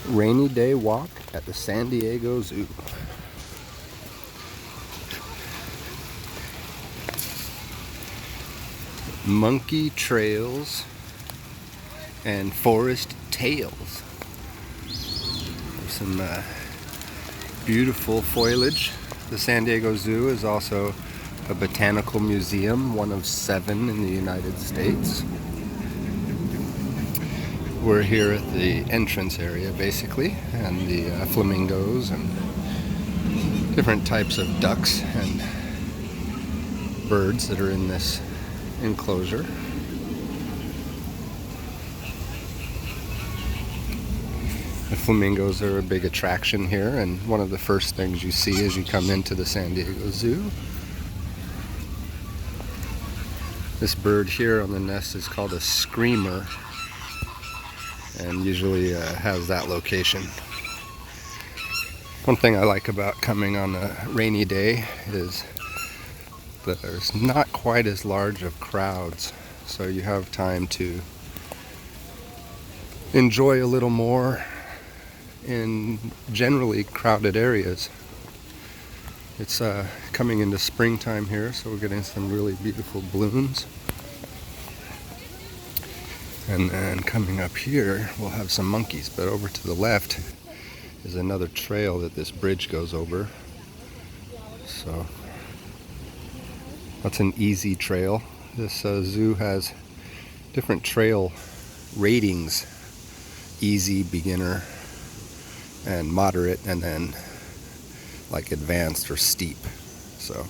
Rainy day walk at the San Diego Zoo. Monkey trails and forest tales. There's some beautiful foliage. The San Diego Zoo is also a botanical museum, one of 7 in the United States. We're here at the entrance area basically, and the flamingos and different types of ducks and birds that are in this enclosure. The flamingos are a big attraction here, and one of the first things you see as you come into the San Diego Zoo. This bird here on the nest is called a screamer, and usually has that location. One thing I like about coming on a rainy day is that there's not quite as large of crowds, so you have time to enjoy a little more in generally crowded areas. It's coming into springtime here, so we're getting some really beautiful blooms. And then coming up here, we'll have some monkeys. But over to the left is another trail that this bridge goes over. So that's an easy trail. This zoo has different trail ratings: easy, beginner, and moderate, and then like advanced or steep. So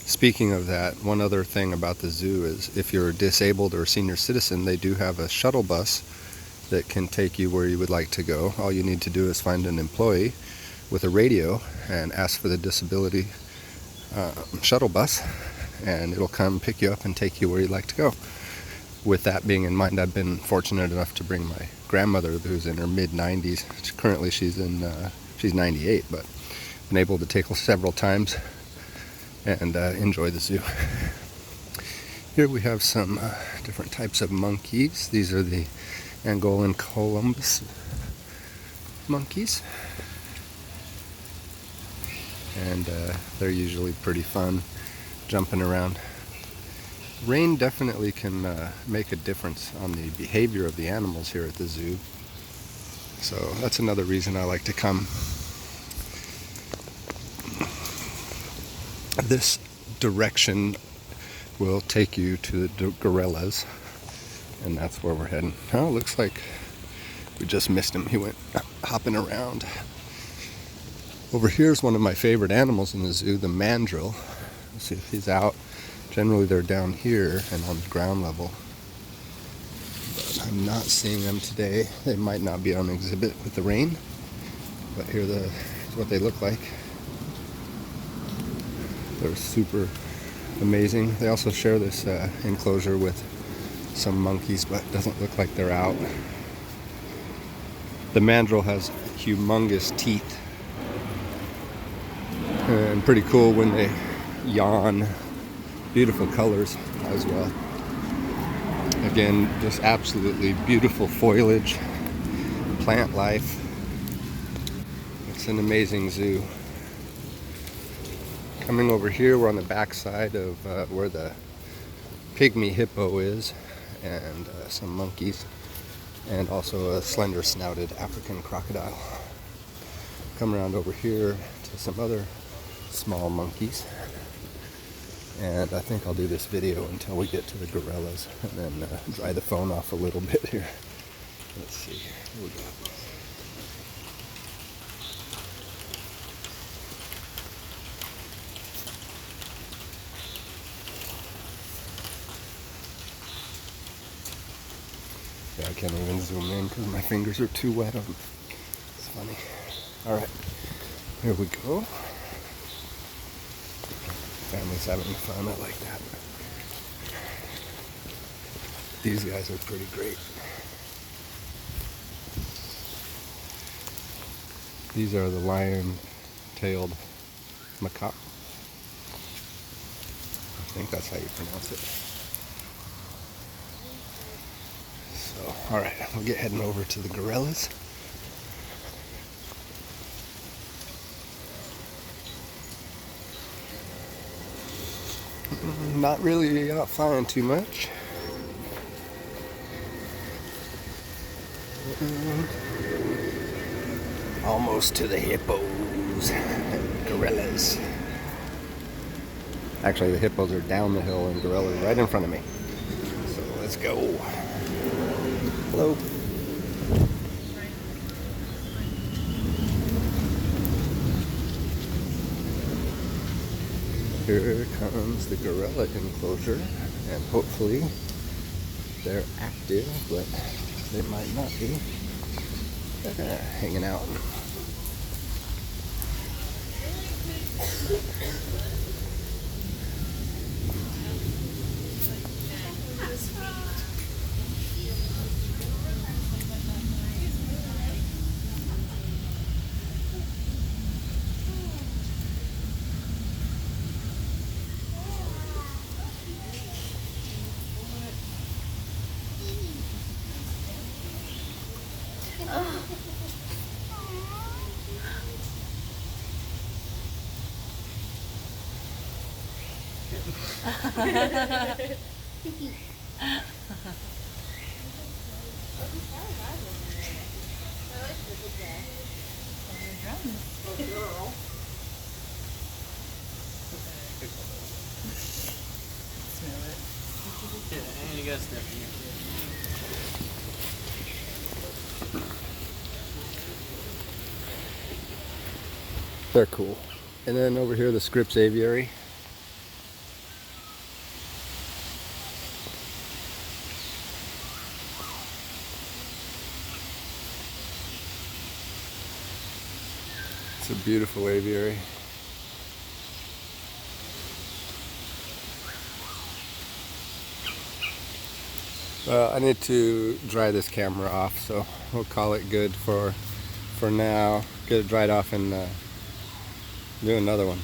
speaking of that, one other thing about the zoo is if you're disabled or a senior citizen, they do have a shuttle bus that can take you where you would like to go. All you need to do is find an employee with a radio and ask for the disability shuttle bus, and it'll come pick you up and take you where you'd like to go. With that being in mind, I've been fortunate enough to bring my grandmother, who's in her mid-90s. Currently she's 98, but been able to take her several times and enjoy the zoo. Here we have some different types of monkeys. These are the Angolan Columbus monkeys, and they're usually pretty fun jumping around. Rain definitely can make a difference on the behavior of the animals here at the zoo, so that's another reason I like to come. This direction will take you to the gorillas, and that's where we're heading. Oh, looks like we just missed him. He went hopping around. Over here is one of my favorite animals in the zoo, the mandrill. Let's see if he's out. Generally they're down here and on the ground level, but I'm not seeing them today. They might not be on exhibit with the rain, but here's what they look like. They're super amazing. They also share this enclosure with some monkeys, but it doesn't look like they're out. The mandrill has humongous teeth, and pretty cool when they yawn. Beautiful colors as well. Again, just absolutely beautiful foliage, plant life. It's an amazing zoo. Coming over here, we're on the back side of where the pygmy hippo is, and some monkeys, and also a slender-snouted African crocodile. Come around over here to some other small monkeys, and I think I'll do this video until we get to the gorillas, and then dry the phone off a little bit here. Let's see, here we go. Yeah, I can't even zoom in because my fingers are too wet on them. It's funny. Alright, here we go. Family's having fun, I like that. These guys are pretty great. These are the lion-tailed macaque. I think that's how you pronounce it. So, alright, we'll get heading over to the gorillas. Not really out flying too much. Almost to the hippos, gorillas. Actually, the hippos are down the hill and gorillas right in front of me. So let's go. Hello. Here comes the gorilla enclosure, and hopefully they're active, but they might not be. Hanging out. And you got a sniff in your kid. They're cool. And then over here, the Scripps Aviary. It's a beautiful aviary. Well, I need to dry this camera off, so we'll call it good for now. Get it dried off and do another one.